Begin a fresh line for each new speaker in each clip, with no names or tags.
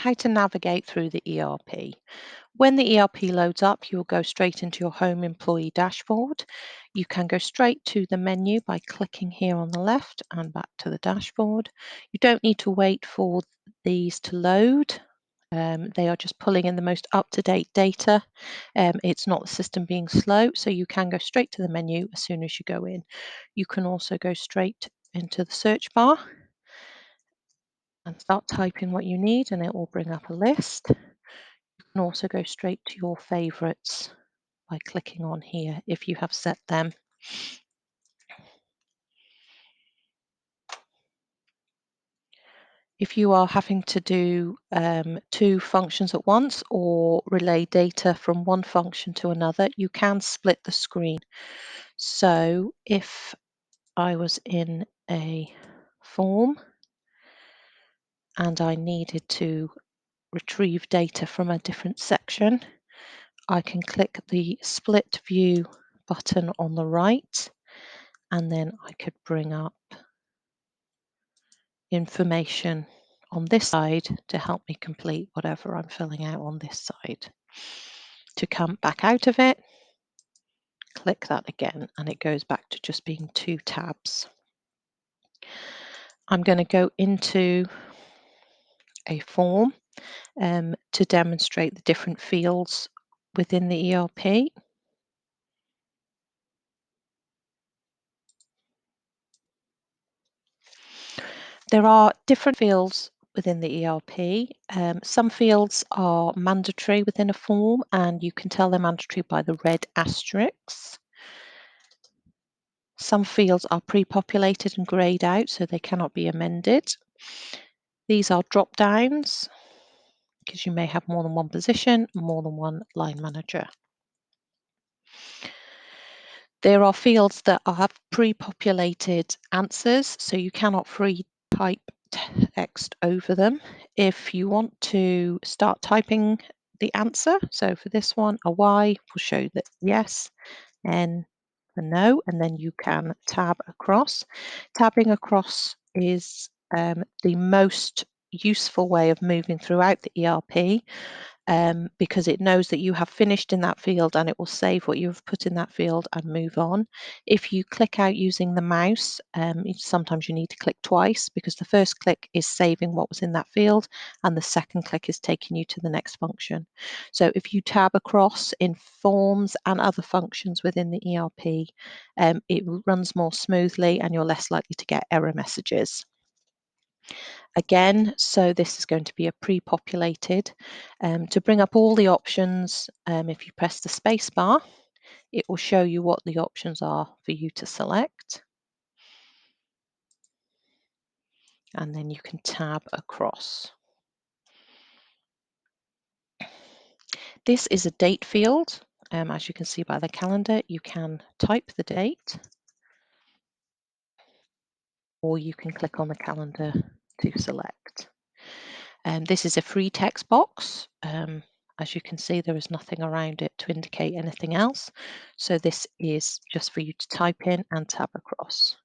how to navigate through the ERP. When the ERP loads up, you will go straight into your home employee dashboard. You can go straight to the menu by clicking here on the left and back to the dashboard. You don't need to wait for these to load. They are just pulling in the most up-to-date data. It's not the system being slow, so you can go straight to the menu as soon as you go in. You can also go straight into the search bar and start typing what you need, and it will bring up a list. You can also go straight to your favorites by clicking on here if you have set them. If you are having to do two functions at once or relay data from one function to another, you can split the screen. So if I was in a form and I needed to retrieve data from a different section, I can click the split view button on the right, and then I could bring up information on this side to help me complete whatever I'm filling out on this side. To come back out of it, click that again, and it goes back to just being two tabs. I'm going to go into a form to demonstrate the different fields within the ERP. There are different fields within the ERP. Some fields are mandatory within a form, and you can tell they're mandatory by the red asterisks. Some fields are pre-populated and greyed out, so they cannot be amended. These are drop downs because you may have more than one position, more than one line manager. There are fields that have pre-populated answers, so you cannot free type text over them. If you want to start typing the answer, so for this one, a Y will show that yes, N for no, and then you can tab across. Tabbing across is the most useful way of moving throughout the ERP. Because it knows that you have finished in that field, and it will save what you have put in that field and move on. If you click out using the mouse, sometimes you need to click twice because the first click is saving what was in that field and the second click is taking you to the next function. So if you tab across in forms and other functions within the ERP, it runs more smoothly and you're less likely to get error messages. Again, so this is going to be a pre-populated. To bring up all the options, if you press the space bar, it will show you what the options are for you to select. And then you can tab across. This is a date field. As you can see by the calendar, you can type the date, or you can click on the calendar to select. This is a free text box. As you can see, there is nothing around it to indicate anything else. So this is just for you to type in and tab across.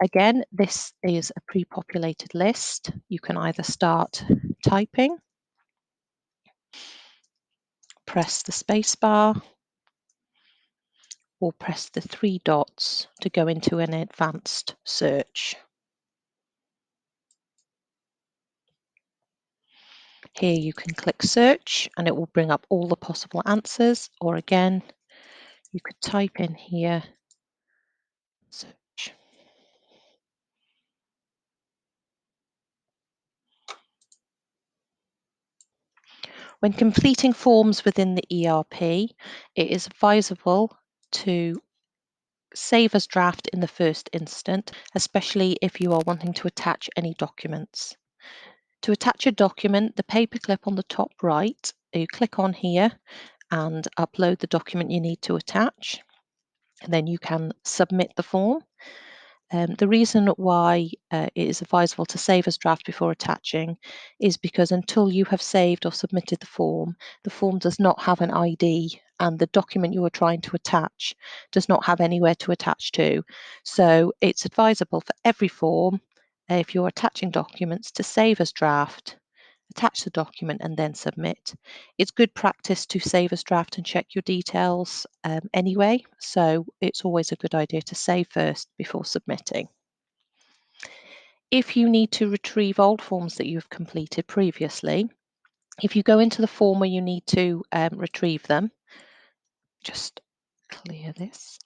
Again, this is a pre-populated list. You can either start typing, press the space bar, or press the three dots to go into an advanced search. Here you can click search and it will bring up all the possible answers, or again, you could type in here, search. When completing forms within the ERP, it is advisable to save as draft in the first instant, especially if you are wanting to attach any documents. To attach a document, the paperclip on the top right, you click on here and upload the document you need to attach, and then you can submit the form. The reason why it is advisable to save as draft before attaching is because until you have saved or submitted the form does not have an ID, and the document you are trying to attach does not have anywhere to attach to. So it's advisable for every form, if you're attaching documents, to save as draft, attach the document and then submit. It's good practice to save as draft and check your details anyway, so it's always a good idea to save first before submitting. If you need to retrieve old forms that you've completed previously, if you go into the form where you need to retrieve them, just clear this.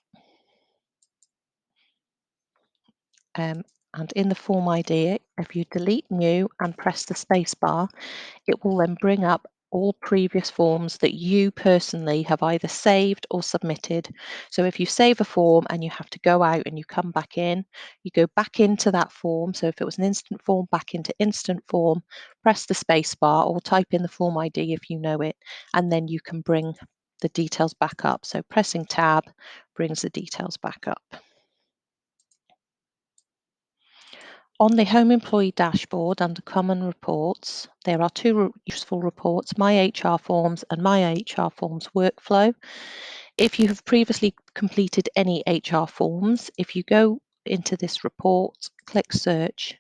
Um, and in the form ID, if you delete new and press the space bar, it will then bring up all previous forms that you personally have either saved or submitted. So if you save a form and you have to go out and you come back in, you go back into that form. So if it was an instant form, back into instant form, press the space bar or type in the form ID if you know it, and then you can bring the details back up. So pressing tab brings the details back up. On the Home Employee dashboard under Common Reports, there are two useful reports, My HR Forms and My HR Forms Workflow. If you have previously completed any HR forms, if you go into this report, click Search,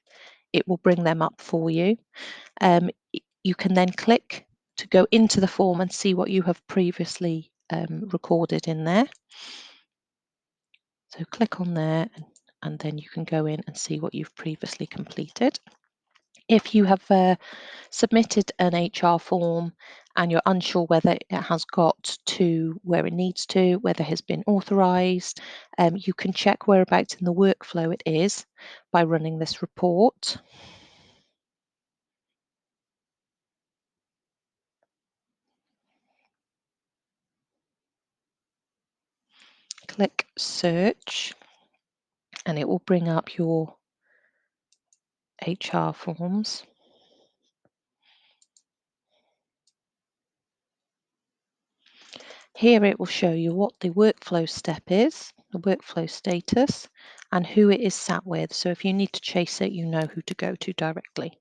it will bring them up for you. You can then click to go into the form and see what you have previously recorded in there. So click on there and then you can go in and see what you've previously completed. If you have submitted an HR form and you're unsure whether it has got to where it needs to, whether it has been authorised, you can check whereabouts in the workflow it is by running this report. Click Search and it will bring up your HR forms. Here it will show you what the workflow step is, the workflow status, and who it is sat with. So if you need to chase it, you know who to go to directly.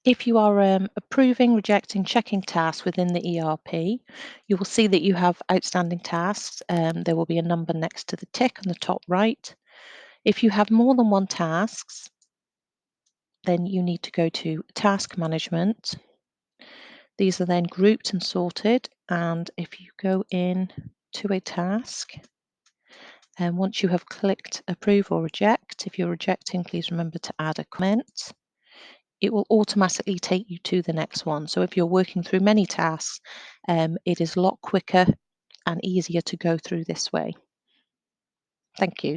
If you are approving, rejecting, checking tasks within the ERP, you will see that you have outstanding tasks. There will be a number next to the tick on the top right. If you have more than one tasks, then you need to go to Task Management. These are then grouped and sorted. And if you go in to a task, and once you have clicked Approve or Reject, if you're rejecting, please remember to add a comment. It will automatically take you to the next one. So if you're working through many tasks, it is a lot quicker and easier to go through this way. Thank you.